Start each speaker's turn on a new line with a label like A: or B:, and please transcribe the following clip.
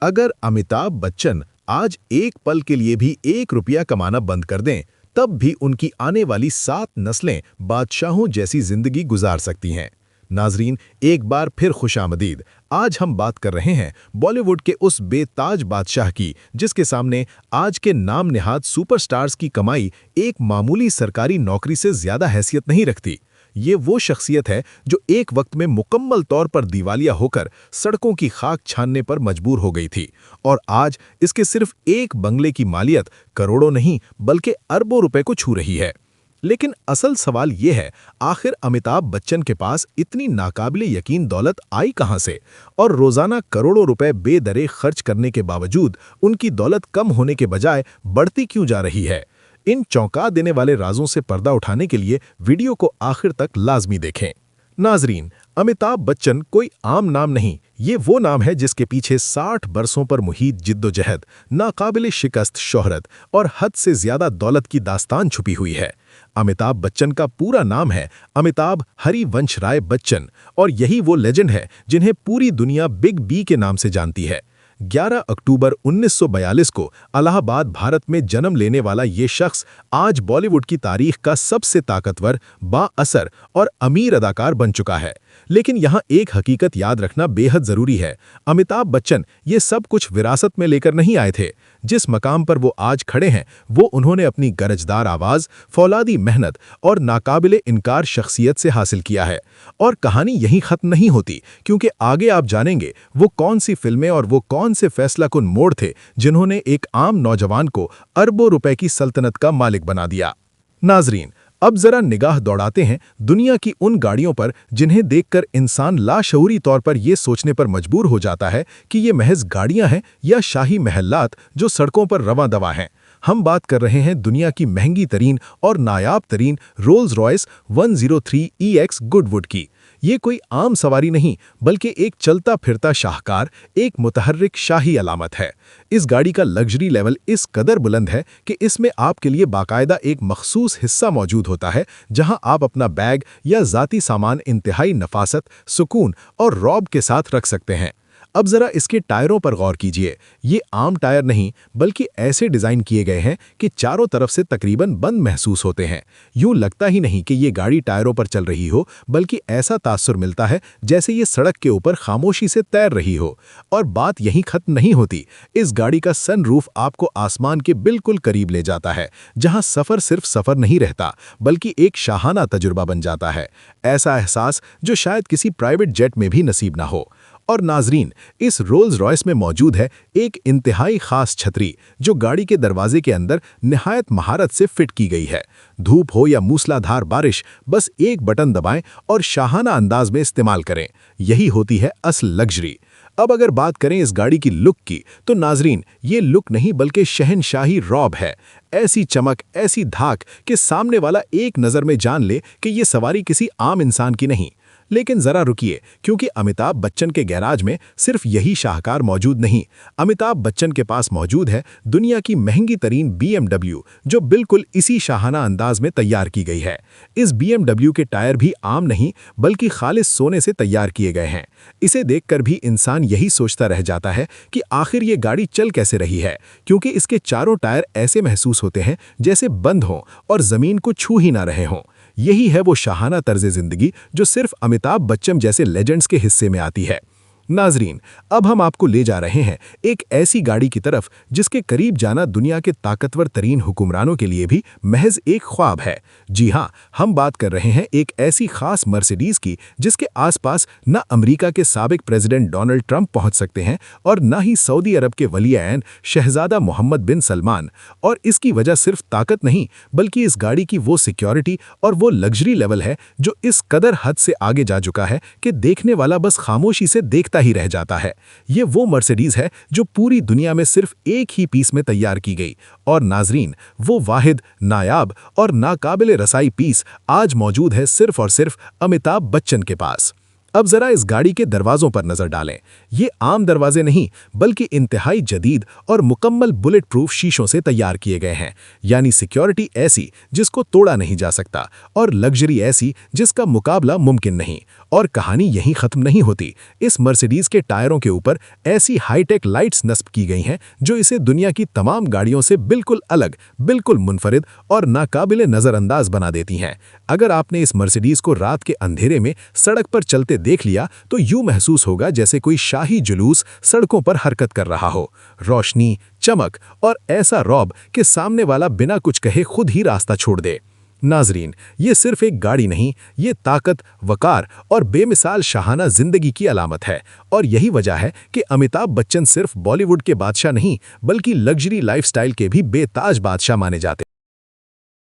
A: अगर अमिताभ बच्चन आज एक पल के लिए भी 1 रुपया कमाना बंद कर दें, तब भी उनकी आने वाली 7 नस्लें बादशाहों जैसी जिंदगी गुजार सकती हैं। नाजरीन, एक बार फिर खुशामदीद। आज हम बात कर रहे हैं बॉलीवुड के उस बेताज बादशाह की, जिसके सामने आज के नाम निहाद सुपरस्टार्स की कमाई एक मामूली सरकारी नौकरी से ज्यादा हैसियत नहीं रखती। ये वो शख्सियत है जो एक वक्त में मुकम्मल तौर पर दिवालिया होकर सड़कों की खाक छानने पर मजबूर हो गई थी, और आज इसके सिर्फ एक बंगले की मालियत करोड़ों नहीं बल्कि अरबों रुपए को छू रही है। लेकिन असल सवाल ये है, आखिर अमिताभ बच्चन के पास इतनी नाकाबिले यकीन दौलत आई कहां से, और रोजाना करोड़ों रुपए बेदरे खर्च करने के बावजूद उनकी दौलत कम होने के बजाय बढ़ती क्यों जा रही है। इन चौंका देने वाले राजों से पर्दा उठाने के लिए वीडियो को आखिर तक लाजमी देखें। नाजरीन, अमिताभ बच्चन कोई आम नाम नहीं, ये वो नाम है जिसके पीछे 60 बरसों पर मुहित जिद्दोजहद, नाकाबिले शिकस्त शोहरत और हद से ज्यादा दौलत की दास्तान छुपी हुई है। अमिताभ बच्चन का पूरा नाम है अमिताभ हरिवंश राय बच्चन, और यही वो लेजेंड है जिन्हें पूरी दुनिया बिग बी के नाम से जानती है। 11 अक्टूबर 1942 को इलाहाबाद, भारत में जन्म लेने वाला ये शख्स आज बॉलीवुड की तारीख का सबसे ताकतवर, बाअसर और अमीर अदाकार बन चुका है। लेकिन यहाँ एक हकीकत याद रखना बेहद जरूरी है, अमिताभ बच्चन ये सब कुछ विरासत में लेकर नहीं आए थे। जिस मकाम पर वो आज खड़े हैं, वो उन्होंने अपनी गरजदार आवाज, फौलादी मेहनत और नाकाबिले इनकार शख्सियत से हासिल किया है। और कहानी यहीं खत्म नहीं होती, क्योंकि आगे आप जानेंगे वो कौन सी फिल्में और वो कौन से फैसलाकुन मोड़ थे जिन्होंने एक आम नौजवान को अरबों रुपए की सल्तनत का मालिक बना दिया। नाजरीन, अब जरा निगाह दौड़ाते हैं दुनिया की उन गाड़ियों पर जिन्हें देखकर इंसान लाशऊरी तौर पर यह सोचने पर मजबूर हो जाता है कि ये महज गाड़ियां हैं या शाही महल्लात जो सड़कों पर रवां दवा हैं। हम बात कर रहे हैं दुनिया की महंगी तरीन और नायाब तरीन रोल्स रॉयस 103 EX गुडवुड की। ये कोई आम सवारी नहीं बल्कि एक चलता फिरता शाहकार, एक मुतहर्रिक शाही अलामत है। इस गाड़ी का लग्जरी लेवल इस कदर बुलंद है कि इसमें आपके लिए बाकायदा एक मखसूस हिस्सा मौजूद होता है, जहां आप अपना बैग या ज़ाती सामान इंतहाई नफासत, सुकून और रौब के साथ रख सकते हैं। अब जरा इसके टायरों पर गौर कीजिए। ये आम टायर नहीं बल्कि ऐसे डिजाइन किए गए हैं कि चारों तरफ से तकरीबन बंद महसूस होते हैं। यूं लगता ही नहीं कि ये गाड़ी टायरों पर चल रही हो, बल्कि ऐसा तासुर मिलता है जैसे ये सड़क के ऊपर खामोशी से तैर रही हो। और बात यहीं खत्म नहीं होती, इस गाड़ी का सनरूफ आपको आसमान के बिल्कुल करीब ले जाता है, जहां सफर सिर्फ सफर नहीं रहता बल्कि एक शाहाना तजुर्बा बन जाता है। ऐसा एहसास जो शायद किसी प्राइवेट जेट में भी नसीब ना हो। और नाजरीन, इस रोल्स रॉयस में मौजूद है एक इंतहाई खास छतरी जो गाड़ी के दरवाजे के अंदर निहायत महारत से फिट की गई है। धूप हो या मूसलाधार बारिश, बस एक बटन दबाएं और शाहाना अंदाज में इस्तेमाल करें। यही होती है असल लग्जरी। अब अगर बात करें इस गाड़ी की लुक की, तो नाजरीन, ये लुक नहीं बल्कि शहनशाही रौब है। ऐसी चमक, ऐसी धाक कि सामने वाला एक नज़र में जान ले कि ये सवारी किसी आम इंसान की नहीं। लेकिन जरा रुकिए, क्योंकि अमिताभ बच्चन के गैराज में सिर्फ यही शाहकार मौजूद नहीं। अमिताभ बच्चन के पास मौजूद है दुनिया की महंगी तरीन BMW, जो बिल्कुल इसी शाहाना अंदाज में तैयार की गई है। इस BMW के टायर भी आम नहीं बल्कि खालिस सोने से तैयार किए गए हैं। इसे देखकर भी इंसान यही सोचता रह जाता है कि आखिर ये गाड़ी चल कैसे रही है, क्योंकि इसके चारों टायर ऐसे महसूस होते हैं जैसे बंद हों और जमीन को छू ही ना रहे हों। यही है वो शाहाना तर्ज जिंदगी जो सिर्फ अमिताभ बच्चन जैसे लेजेंड्स के हिस्से में आती है। नाजरीन, अब हम आपको ले जा रहे हैं एक ऐसी गाड़ी की तरफ जिसके करीब जाना दुनिया के ताकतवर तरीन हुक्मरानों के लिए भी महज एक ख्वाब है। जी हाँ, हम बात कर रहे हैं एक ऐसी खास मर्सिडीज की जिसके आसपास न अमेरिका के साबिक प्रेसिडेंट डोनाल्ड ट्रंप पहुंच सकते हैं और न ही सऊदी अरब के वली-ए-आइन शहजादा मोहम्मद बिन सलमान। और इसकी वजह सिर्फ ताकत नहीं बल्कि इस गाड़ी की वो सिक्योरिटी और वो लग्जरी लेवल है जो इस कदर हद से आगे जा चुका है कि देखने वाला बस खामोशी से देखता ही रह जाता है। ये वो मर्सिडीज है जो पूरी दुनिया में सिर्फ एक ही पीस में तैयार की गई। और नाजरीन, वो वाहिद, नायाब और नाकाबिले रसाई पीस आज मौजूद है सिर्फ और सिर्फ अमिताभ बच्चन के पास। अब जरा इस गाड़ी के दरवाजों पर नजर डालें। ये आम दरवाजे नहीं, बल्कि इंतहाई जदीद और मुकम्मल बुलेट प्रूफ शीशों से तैयार किए गए हैं। यानी सिक्योरिटी ऐसी जिसको तोड़ा नहीं जा सकता, और लग्जरी ऐसी जिसका मुकाबला मुमकिन नहीं। और कहानी यहीं खत्म नहीं होती। इस मर्सिडीज के टायरों के ऊपर ऐसी हाईटेक लाइट्स नस्ब की गई हैं जो इसे दुनिया की तमाम गाड़ियों से बिल्कुल अलग, बिल्कुल मुनफरिद और नाकाबिले नजरअंदाज बना देती हैं। अगर आपने इस मर्सिडीज को रात के अंधेरे में सड़क पर चलते देख लिया तो यूं महसूस होगा जैसे कोई शाही जुलूस सड़कों पर हरकत कर रहा हो। रोशनी, चमक और ऐसा रौब कि सामने वाला बिना कुछ कहे खुद ही रास्ता छोड़ दे। नाजरीन, ये सिर्फ एक गाड़ी नहीं, ये ताकत, वकार और बेमिसाल शाहाना जिंदगी की अलामत है। और यही वजह है कि अमिताभ बच्चन सिर्फ बॉलीवुड के बादशाह नहीं, बल्कि लग्जरी लाइफस्टाइल के भी बेताज बादशाह माने जाते हैं।